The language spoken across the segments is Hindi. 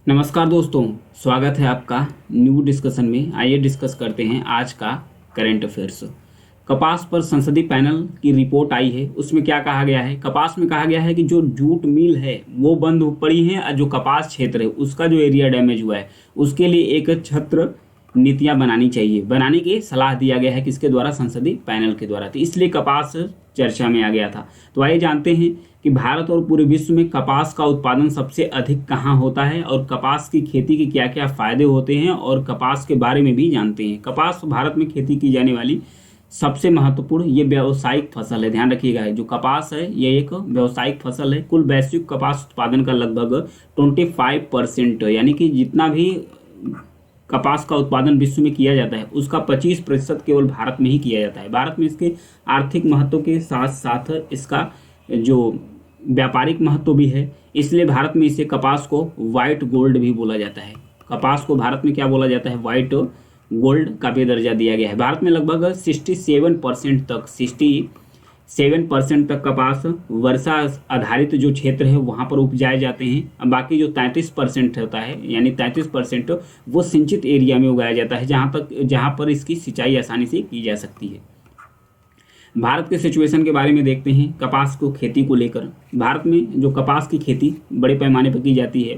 नमस्कार दोस्तों, स्वागत है आपका न्यू डिस्कशन में। आइए डिस्कस करते हैं आज का करंट अफेयर्स। कपास पर संसदीय पैनल की रिपोर्ट आई है, उसमें क्या कहा गया है? कपास में कहा गया है कि जो जूट मिल है वो बंद पड़ी है और जो कपास क्षेत्र है उसका जो एरिया डैमेज हुआ है उसके लिए एक छत्र नीतियां बनानी चाहिए, बनाने की सलाह दिया गया है किसके द्वारा? संसदीय पैनल के द्वारा। तो इसलिए कपास चर्चा में आ गया था। तो आइए जानते हैं कि भारत और पूरे विश्व में कपास का उत्पादन सबसे अधिक कहाँ होता है और कपास की खेती के क्या क्या फायदे होते हैं और कपास के बारे में भी जानते हैं। कपास भारत में खेती की जाने वाली सबसे महत्वपूर्ण ये व्यावसायिक फसल है। ध्यान रखिएगा, जो कपास है ये एक व्यावसायिक फसल है। कुल वैश्विक कपास उत्पादन का लगभग 25% यानी कि जितना भी कपास का उत्पादन विश्व में किया जाता है उसका 25% केवल भारत में ही किया जाता है। भारत में इसके आर्थिक महत्व के साथ साथ इसका जो व्यापारिक महत्व भी है, इसलिए भारत में इसे कपास को व्हाइट गोल्ड भी बोला जाता है। कपास को भारत में क्या बोला जाता है? व्हाइट गोल्ड का भी दर्जा दिया गया है। भारत में लगभग 67% तक कपास वर्षा आधारित जो क्षेत्र है वहाँ पर उपजाए जाते हैं। अब बाकी जो 33% होता है यानी 33% वो सिंचित एरिया में उगाया जाता है, जहाँ पर इसकी सिंचाई आसानी से की जा सकती है। भारत के सिचुएशन के बारे में देखते हैं। कपास को खेती को लेकर भारत में जो कपास की खेती बड़े पैमाने पर की जाती है।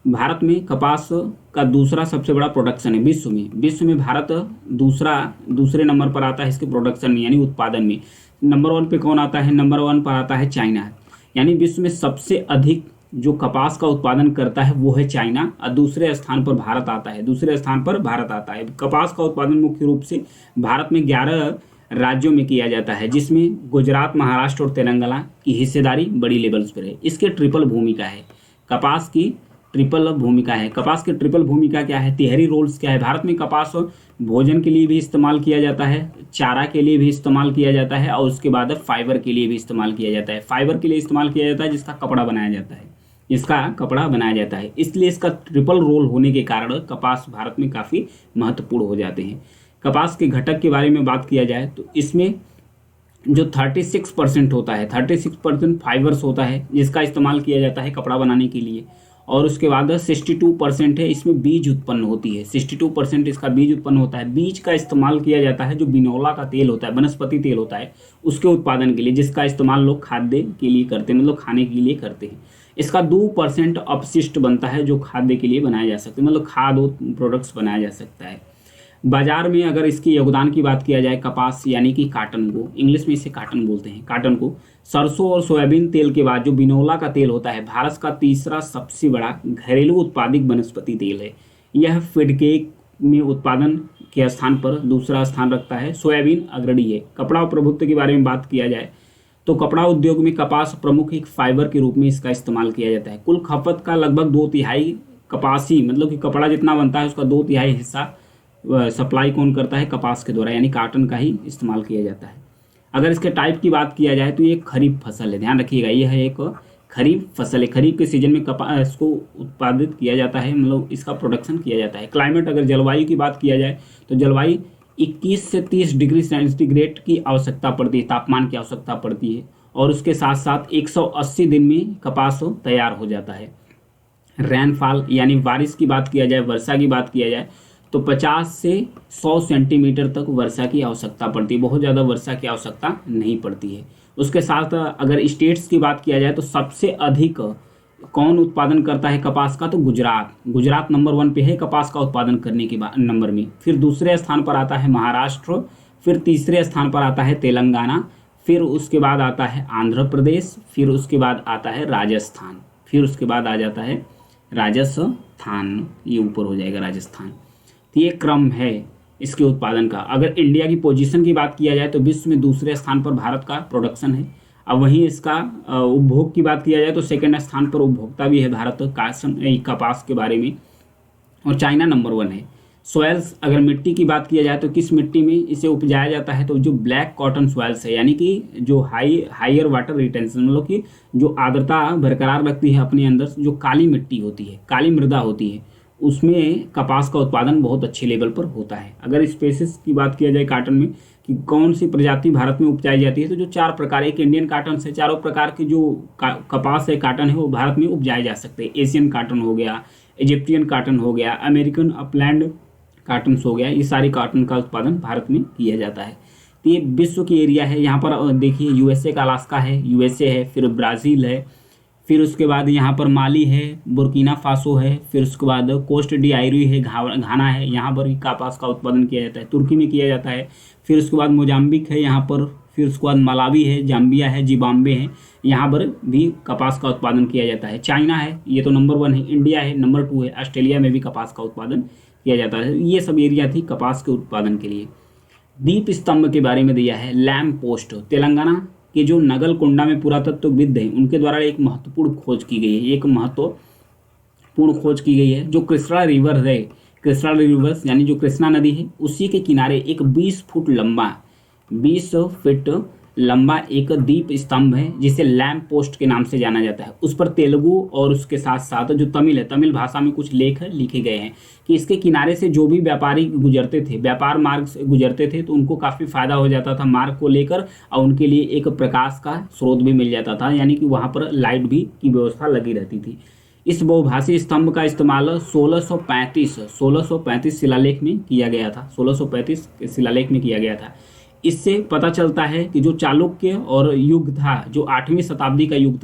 भारत में कपास का दूसरा सबसे बड़ा प्रोडक्शन है विश्व में भारत दूसरे नंबर पर आता है इसके प्रोडक्शन में यानी उत्पादन में। नंबर 1 पे कौन आता है? नंबर 1 पर आता है चाइना। यानी विश्व में सबसे अधिक जो कपास का उत्पादन करता है वो है चाइना और दूसरे स्थान पर भारत आता है। कपास का उत्पादन मुख्य रूप से भारत में 11 राज्यों में किया जाता है, जिसमें गुजरात, महाराष्ट्र और तेलंगाना की हिस्सेदारी बड़ी लेवल्स पर है। इसके ट्रिपल भूमिका है। कपास की ट्रिपल भूमिका क्या है? तिहरी रोल्स क्या है? भारत में कपास भोजन के लिए भी इस्तेमाल किया जाता है, चारा के लिए भी इस्तेमाल किया जाता है और उसके बाद फाइबर के लिए भी इस्तेमाल किया जाता है। फाइबर के लिए इस्तेमाल किया जाता है जिसका कपड़ा बनाया जाता है। इसलिए इसका ट्रिपल रोल होने के कारण कपास भारत में काफ़ी महत्वपूर्ण हो जाते हैं। कपास के घटक के बारे में बात किया जाए तो इसमें जो 36% होता है, 36% फाइबर्स होता है जिसका इस्तेमाल किया जाता है कपड़ा बनाने के लिए। और उसके बाद 62% है इसमें बीज उत्पन्न होती है। 62% इसका बीज उत्पन्न होता है। बीज का इस्तेमाल किया जाता है जो बिनौला का तेल होता है, वनस्पति तेल होता है, उसके उत्पादन के लिए, जिसका इस्तेमाल लोग खाद्य के लिए करते हैं, मतलब खाने के लिए करते हैं। इसका 2% अपशिष्ट बनता है जो खाद्य के लिए बनाया जा सकता है, मतलब खाद्य प्रोडक्ट्स बनाया जा सकता है। बाजार में अगर इसके योगदान की बात किया जाए, कपास यानी कि काटन को, इंग्लिश में इसे काटन बोलते हैं, काटन को सरसों और सोयाबीन तेल के बाद जो बिनौला का तेल होता है भारत का तीसरा सबसे बड़ा घरेलू उत्पादित वनस्पति तेल है। यह फीड केक में उत्पादन के स्थान पर दूसरा स्थान रखता है। सोयाबीन अग्रणी है। कपड़ा प्रभुत्व के बारे में बात किया जाए तो कपड़ा उद्योग में कपास प्रमुख एक फाइबर के रूप में इसका इस्तेमाल किया जाता है। कुल खपत का लगभग 2/3 कपासी, मतलब कि कपड़ा जितना बनता है उसका 2/3 हिस्सा सप्लाई कौन करता है? कपास के द्वारा, यानी काटन का ही इस्तेमाल किया जाता है। अगर इसके टाइप की बात किया जाए तो ये खरीफ फसल है। ध्यान रखिएगा, यह है एक खरीफ फसल है। खरीफ के सीजन में कपास को उत्पादित किया जाता है, मतलब इसका प्रोडक्शन किया जाता है। क्लाइमेट, अगर जलवायु की बात किया जाए तो जलवायु 21 से 30 डिग्री सेंटीग्रेड की आवश्यकता पड़ती है, तापमान की आवश्यकता पड़ती है। और उसके साथ साथ 180 दिन में कपास तैयार हो जाता है। रेनफॉल यानी बारिश की बात किया जाए, वर्षा की बात किया जाए तो 50 से 100 सेंटीमीटर तक वर्षा की आवश्यकता पड़ती है। बहुत ज़्यादा वर्षा की आवश्यकता नहीं पड़ती है। उसके साथ अगर स्टेट्स की बात किया जाए तो सबसे अधिक कौन उत्पादन करता है कपास का? तो गुजरात नंबर 1 पे है कपास का उत्पादन करने के नंबर में। फिर दूसरे स्थान पर आता है महाराष्ट्र, फिर तीसरे स्थान पर आता है तेलंगाना, फिर उसके बाद आता है आंध्र प्रदेश, फिर उसके बाद आता है राजस्थान, फिर उसके बाद आ जाता है राजस्थान, ये ऊपर हो जाएगा राजस्थान। तो ये क्रम है इसके उत्पादन का। अगर इंडिया की पोजीशन की बात किया जाए तो विश्व में दूसरे स्थान पर भारत का प्रोडक्शन है। अब वहीं इसका उपभोग की बात किया जाए तो सेकंड स्थान पर उपभोक्ता भी है भारत कपास के बारे में, और चाइना नंबर 1 है। सॉयल्स, अगर मिट्टी की बात किया जाए तो किस मिट्टी में इसे उपजाया जाता है? तो जो ब्लैक कॉटन सॉयल्स है, यानी कि जो हायर वाटर रिटेंशन, मतलब कि जो आर्द्रता बरकरार रखती है अपने अंदर, जो काली मिट्टी होती है, काली मृदा होती है, उसमें कपास का उत्पादन बहुत अच्छे लेवल पर होता है। अगर स्पेसिस की बात किया जाए काटन में कि कौन सी प्रजाति भारत में उपजाई जाती है, तो जो 4 प्रकार, एक इंडियन काटन से चारों प्रकार के जो कपास है, काटन है, वो भारत में उपजाए जा सकते हैं। एशियन काटन हो गया, इजिप्टियन काटन हो गया, अमेरिकन अपलैंड काटन हो गया, ये सारी काटन का उत्पादन भारत में किया जाता है। तो ये विश्व की एरिया है। यहाँ पर देखिए यूएसए का अलास्का है, यूएसए है, फिर ब्राज़ील है, फिर उसके बाद यहाँ पर माली है, बुर्किना फासो है, फिर उसके बाद कोस्ट डी आइवरी है, घाना है, यहाँ पर भी कपास का उत्पादन किया जाता है, तुर्की में किया जाता है। फिर उसके बाद मोजाम्बिक है यहाँ पर, फिर उसके बाद मलावी है, जाम्बिया है, जिम्बाब्वे है, यहाँ पर भी कपास का उत्पादन किया जाता है। चाइना है, ये तो नंबर 1 है, इंडिया है, नंबर 2 है, ऑस्ट्रेलिया में भी कपास का उत्पादन किया जाता है। ये सब एरिया थी कपास के उत्पादन के लिए। दीप स्तंभ के बारे में दिया है, लैम्प पोस्ट। तेलंगाना के जो नगलकोंडा में पुरातत्वविद हैं उनके द्वारा एक महत्वपूर्ण खोज की गई है, जो कृष्णा रिवर है, कृष्णा रिवर्स यानी जो कृष्णा नदी है उसी के किनारे एक 20 फीट लंबा एक दीप स्तंभ है जिसे लैम्प पोस्ट के नाम से जाना जाता है। उस पर तेलुगु और उसके साथ साथ जो तमिल है, तमिल भाषा में कुछ लेख लिखे गए हैं कि इसके किनारे से जो भी व्यापारी गुजरते थे, व्यापार मार्ग से गुजरते थे, तो उनको काफ़ी फायदा हो जाता था मार्ग को लेकर, और उनके लिए एक प्रकाश का स्रोत भी मिल जाता था, यानी कि वहाँ पर लाइट भी की व्यवस्था लगी रहती थी। इस बहुभाषी स्तंभ का इस्तेमाल 1635 शिलालेख में किया गया था, 1635 के शिलालेख में किया गया था। इससे पता चलता है कि जो चालुक्य और युग था, जो 8वीं शताब्दी का युग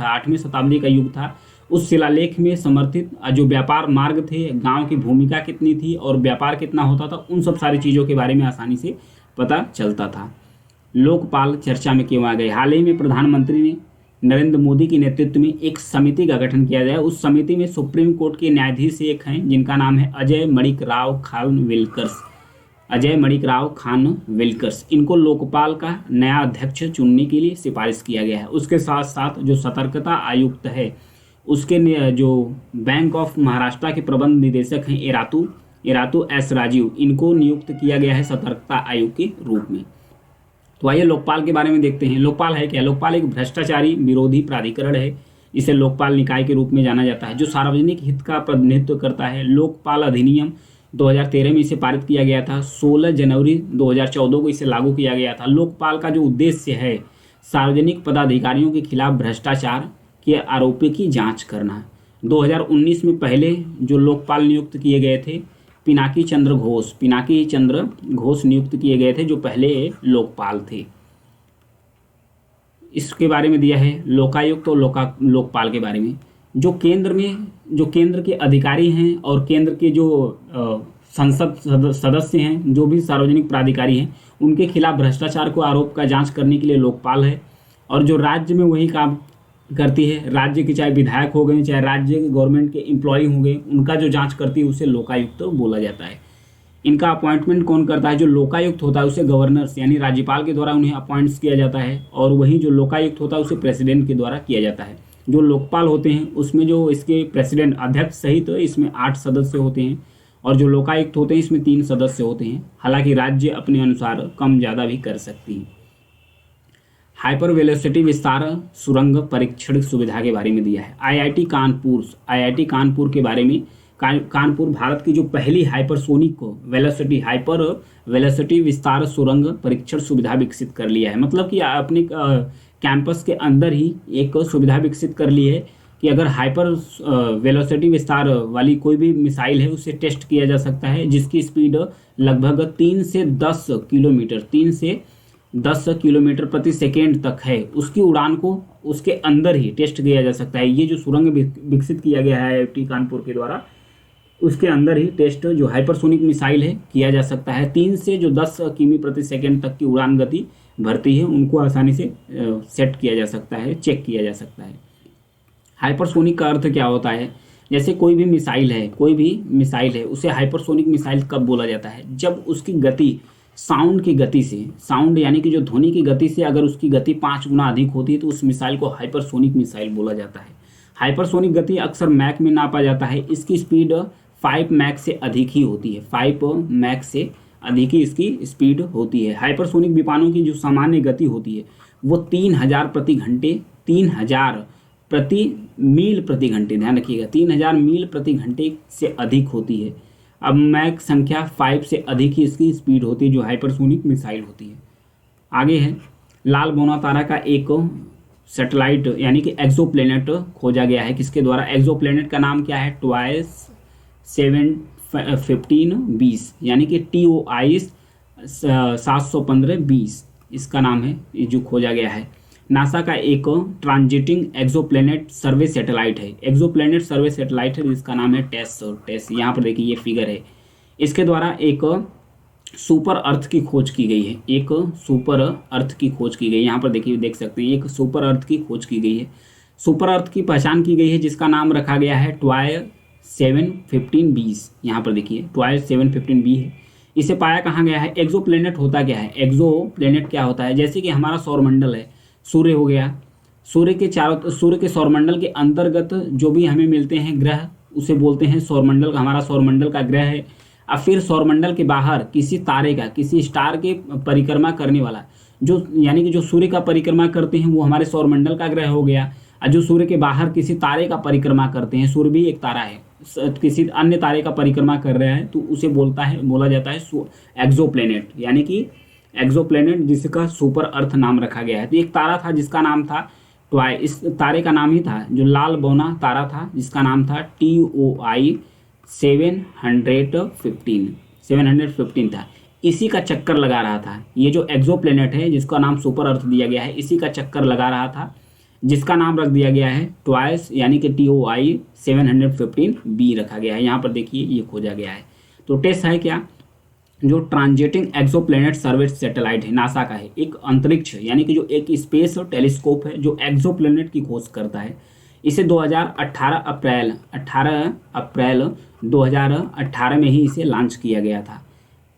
था, उस शिलालेख में समर्थित जो व्यापार मार्ग थे, गांव की भूमिका कितनी थी और व्यापार कितना होता था, उन सब सारी चीज़ों के बारे में आसानी से पता चलता था। लोकपाल चर्चा में क्यों आ गए? हाल ही में प्रधानमंत्री ने नरेंद्र मोदी के नेतृत्व में एक समिति का गठन किया गया। उस समिति में सुप्रीम कोर्ट के न्यायाधीश एक हैं जिनका नाम है अजय मणिकराव खान विल्कर्स। इनको लोकपाल का नया अध्यक्ष चुनने के लिए सिफारिश किया गया है। उसके साथ साथ जो सतर्कता आयुक्त है, उसके जो बैंक ऑफ महाराष्ट्र के प्रबंध निदेशक हैं एरातू एस राजीव, इनको नियुक्त किया गया है सतर्कता आयुक्त के रूप में। तो आइए लोकपाल के बारे में देखते हैं। लोकपाल है क्या? लोकपाल एक भ्रष्टाचारी विरोधी प्राधिकरण है। इसे लोकपाल निकाय के रूप में जाना जाता है, जो सार्वजनिक हित का प्रतिनिधित्व करता है। लोकपाल अधिनियम 2013 में इसे पारित किया गया था। 16 जनवरी 2014 को इसे लागू किया गया था। लोकपाल का जो उद्देश्य है, सार्वजनिक पदाधिकारियों के खिलाफ भ्रष्टाचार के आरोपों की जांच करना। 2019 में पहले जो लोकपाल नियुक्त किए गए थे, पिनाकी चंद्र घोष नियुक्त किए गए थे, जो पहले लोकपाल थे। इसके बारे में दिया है लोकायुक्त और लोकपाल के बारे में। जो केंद्र के अधिकारी हैं और केंद्र के जो संसद सदस्य हैं, जो भी सार्वजनिक प्राधिकारी हैं, उनके खिलाफ भ्रष्टाचार को आरोप का जांच करने के लिए लोकपाल है। और जो राज्य में वही काम करती है, राज्य के चाहे विधायक हो गए, चाहे राज्य के गवर्नमेंट के एम्प्लॉय हो गए, उनका जो जांच करती है उसे लोकायुक्त बोला जाता है। इनका अपॉइंटमेंट कौन करता है? जो लोकायुक्त होता है उसे गवर्नर्स यानी राज्यपाल के द्वारा उन्हें अपॉइंट्स किया जाता है, और वहीं जो लोकायुक्त होता है उसे प्रेसिडेंट के द्वारा किया जाता है। जो लोकपाल होते हैं उसमें जो इसके प्रेसिडेंट, अध्यक्ष सहित इसमें 8 सदस्य होते हैं, और जो लोकायुक्त होते हैं इसमें 3 सदस्य होते हैं। हालांकि राज्य अपने अनुसार कम ज़्यादा भी कर सकती है। हाइपर वेलोसिटी विस्तार सुरंग परीक्षण सुविधा के बारे में दिया है। आईआईटी कानपुर के बारे में, कानपुर भारत की जो पहली हाइपर वेलोसिटी विस्तार सुरंग परीक्षण सुविधा विकसित कर लिया है। मतलब कि अपने कैंपस के अंदर ही एक सुविधा विकसित कर ली है कि अगर हाइपर वेलोसिटी विस्तार वाली कोई भी मिसाइल है उसे टेस्ट किया जा सकता है, जिसकी स्पीड लगभग 3 से 10 किलोमीटर प्रति सेकेंड तक है। उसकी उड़ान को उसके अंदर ही टेस्ट किया जा सकता है। ये जो सुरंग विकसित किया गया है आईआईटी कानपुर के द्वारा, उसके अंदर ही टेस्ट जो हाइपरसोनिक मिसाइल है किया जा सकता है। 3 से जो 10 किमी प्रति सेकेंड तक की उड़ान गति भरती है, उनको आसानी से सेट किया जा सकता है, चेक किया जा सकता है। हाइपरसोनिक का अर्थ क्या होता है? जैसे कोई भी मिसाइल है उसे हाइपरसोनिक मिसाइल कब बोला जाता है? जब उसकी गति साउंड की गति से, साउंड यानी कि जो ध्वनि की गति से अगर उसकी गति 5 गुना अधिक होती है तो उस मिसाइल को हाइपरसोनिक मिसाइल बोला जाता है। हाइपरसोनिक गति अक्सर मैक में नापा जाता है। इसकी स्पीड 5 मैक से अधिक ही होती है, 5 मैक से अधिक ही इसकी स्पीड होती है। हाइपरसोनिक विमानों की जो सामान्य गति होती है वो 3000 प्रति घंटे प्रति मील प्रति घंटे, ध्यान रखिएगा 3000 मील प्रति घंटे से अधिक होती है। अब मैक संख्या 5 से अधिक ही इसकी स्पीड होती है, जो हाइपरसोनिक मिसाइल होती है। आगे है, लाल बौना तारा का एक सैटेलाइट यानी कि एक्सोप्लैनेट खोजा गया है। किसके द्वारा? एक्सोप्लैनेट का नाम क्या है? ट्वाइस 71520 यानी कि TOI 71520 इसका नाम है, ये जो खोजा गया है। नासा का एक ट्रांजिटिंग एक्सोप्लैनेट सर्वे सैटेलाइट है, एक्सोप्लैनेट सर्वे सैटेलाइट है, जिसका नाम है टेस। यहाँ पर देखिए ये फिगर है। इसके द्वारा एक सुपर अर्थ की खोज की गई है, एक सुपर अर्थ की खोज की गई है। यहाँ पर देखिए देख सकते हैं, एक सुपर अर्थ की खोज की गई है। सुपर अर्थ की पहचान की गई है, जिसका नाम रखा गया है ट्वाई 71520। यहाँ पर देखिए ट्वाई 715b है। इसे पाया कहाँ गया है? एक्सोप्लैनेट होता क्या है? एक्सोप्लैनेट क्या होता है? जैसे कि हमारा सौरमंडल है, सूर्य हो गया, सूर्य के सौरमंडल के अंतर्गत जो भी हमें मिलते हैं ग्रह, उसे बोलते हैं सौरमंडल। हमारा सौरमंडल का ग्रह है। अब फिर सौरमंडल के बाहर किसी तारे का, किसी स्टार के परिक्रमा करने वाला, जो यानी कि जो सूर्य का परिक्रमा करते हैं वो हमारे सौरमंडल का ग्रह हो गया। और जो सूर्य के बाहर किसी तारे का परिक्रमा करते हैं, सूर्य भी एक तारा है, किसी अन्य तारे का परिक्रमा कर रहा है, तो उसे बोला जाता है एक्सोप्लैनेट, यानी कि एक्सोप्लैनेट जिसका सुपर अर्थ नाम रखा गया है। तो एक तारा था जिसका नाम था ट्वाई, इस तारे का नाम ही था जो लाल बौना तारा था, जिसका नाम था TOI 715 था। इसी का चक्कर लगा रहा था। ये जो एक्सोप्लैनेट है जिसका नाम सुपर अर्थ दिया गया है, इसी का चक्कर लगा रहा था, जिसका नाम रख दिया गया है ट्वाइस यानी कि TOI 715b रखा गया है। यहाँ पर देखिए ये खोजा गया है। तो टेस है क्या? जो ट्रांजिटिंग एक्सोप्लैनेट सर्वे सैटेलाइट है, नासा का है, एक अंतरिक्ष यानी कि जो एक स्पेस टेलीस्कोप है जो एक्सोप्लैनेट की खोज करता है। इसे 18 अप्रैल 2018 में ही इसे लॉन्च किया गया था।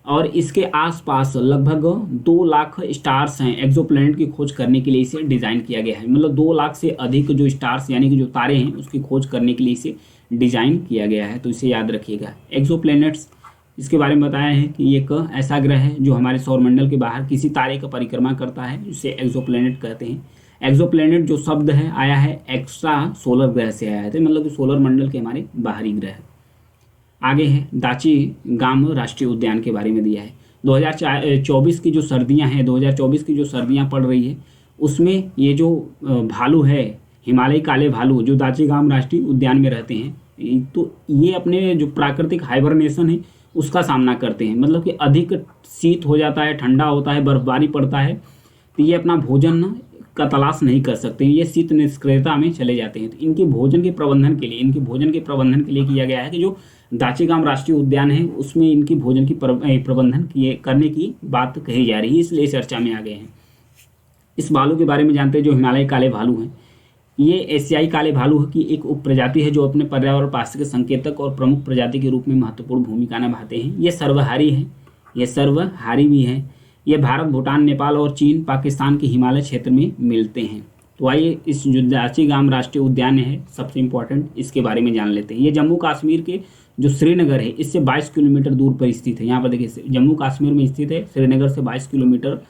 और इसके आसपास लगभग 2 लाख स्टार्स हैं। एक्सोप्लैनेट की खोज करने के लिए इसे डिज़ाइन किया गया है, मतलब 2 लाख से अधिक जो स्टार्स यानी कि जो तारे हैं उसकी खोज करने के लिए इसे डिज़ाइन किया गया है। तो इसे याद रखिएगा। एक्सोप्लैनेट्स इसके बारे में बताया है कि एक ऐसा ग्रह है जो हमारे सौरमंडल के बाहर किसी तारे का परिक्रमा करता है, जिसे एक्सोप्लैनेट कहते हैं। एक्सोप्लैनेट जो शब्द है आया है एक्स्ट्रा सोलर ग्रह से आया है, मतलब कि सोलर मंडल के हमारे बाहरी ग्रह। आगे है दाची गाम राष्ट्रीय उद्यान के बारे में दिया है। 2024 की जो सर्दियां हैं, 2024 की जो सर्दियां पड़ रही है, उसमें ये जो भालू है, हिमालयी काले भालू जो दाची गाम राष्ट्रीय उद्यान में रहते हैं, तो ये अपने जो प्राकृतिक हाइबरनेशन है उसका सामना करते हैं। मतलब कि अधिक शीत हो जाता है, ठंडा होता है, बर्फबारी पड़ता है, तो ये अपना भोजन का तलाश नहीं कर सकते, ये शीत निष्क्रियता में चले जाते हैं। तो इनके भोजन के प्रबंधन के लिए किया गया है कि जो दाची गाम राष्ट्रीय उद्यान है उसमें इनकी भोजन की प्रबंधन करने की बात कही जा रही है, इसलिए चर्चा में आ गए हैं। इस भालू के बारे में जानते हैं, जो हिमालय काले भालू हैं। ये एशियाई काले भालू की एक उप प्रजाति है जो अपने पर्यावरण पारिस्थितिक संकेतक और प्रमुख प्रजाति के रूप में महत्वपूर्ण भूमिका निभाते हैं। ये सर्वहारी हैं, ये सर्वहारी भी हैं। ये भारत, भूटान, नेपाल और चीन, पाकिस्तान के हिमालय क्षेत्र में मिलते हैं। तो आइए इस जो दाची गाम राष्ट्रीय उद्यान है सबसे इम्पोर्टेंट, इसके बारे में जान लेते हैं। ये जम्मू कश्मीर के जो श्रीनगर है इससे 22 किलोमीटर दूर पर स्थित है। यहाँ पर देखिए जम्मू कश्मीर में स्थित है, श्रीनगर से 22 किलोमीटर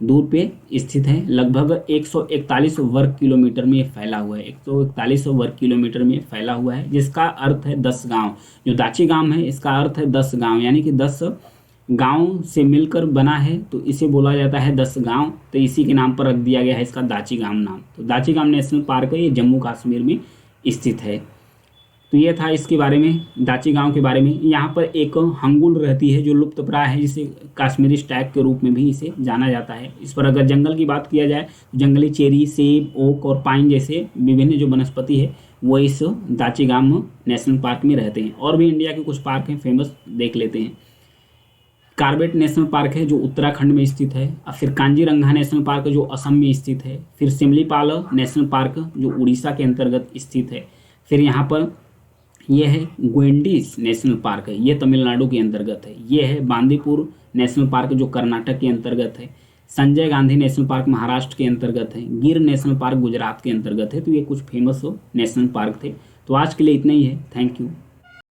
दूर पे स्थित है। लगभग 141 वर्ग किलोमीटर में फैला हुआ है, 141 वर्ग किलोमीटर में फैला हुआ है, जिसका अर्थ है 10 गांव। जो दाची गाम है इसका अर्थ है 10 गांव, यानी कि 10 गांव से मिलकर बना है, तो इसे बोला जाता है 10 गांव। तो इसी के नाम पर रख दिया गया है इसका दाची गाम नाम। तो दाची गाम नेशनल पार्क है, ये जम्मू कश्मीर में स्थित है। तो ये था इसके बारे में, दाची गांव के बारे में। यहाँ पर एक हंगुल रहती है जो लुप्तप्राय है, जिसे कश्मीरी स्टैग के रूप में भी इसे जाना जाता है। इस पर अगर जंगल की बात किया जाए तो जंगली चेरी, सेब, ओक और पाइन जैसे विभिन्न जो वनस्पति है वो इस दाची गाम नेशनल पार्क में रहते हैं। और भी इंडिया के कुछ पार्क हैं फेमस, देख लेते हैं। कार्बेट नेशनल पार्क है जो उत्तराखंड में स्थित है। और फिर कांजीरंगा नेशनल पार्क जो असम में स्थित है। फिर सिमलीपाल नेशनल पार्क जो उड़ीसा के अंतर्गत स्थित है। फिर यहाँ पर यह है ग्वेंडीज नेशनल पार्क है, ये तमिलनाडु के अंतर्गत है। ये है बांदीपुर नेशनल पार्क जो कर्नाटक के अंतर्गत है। संजय गांधी नेशनल पार्क महाराष्ट्र के अंतर्गत है। गिर नेशनल पार्क गुजरात के अंतर्गत है। तो ये कुछ फेमस नेशनल पार्क थे। तो आज के लिए इतना ही है। Thank you.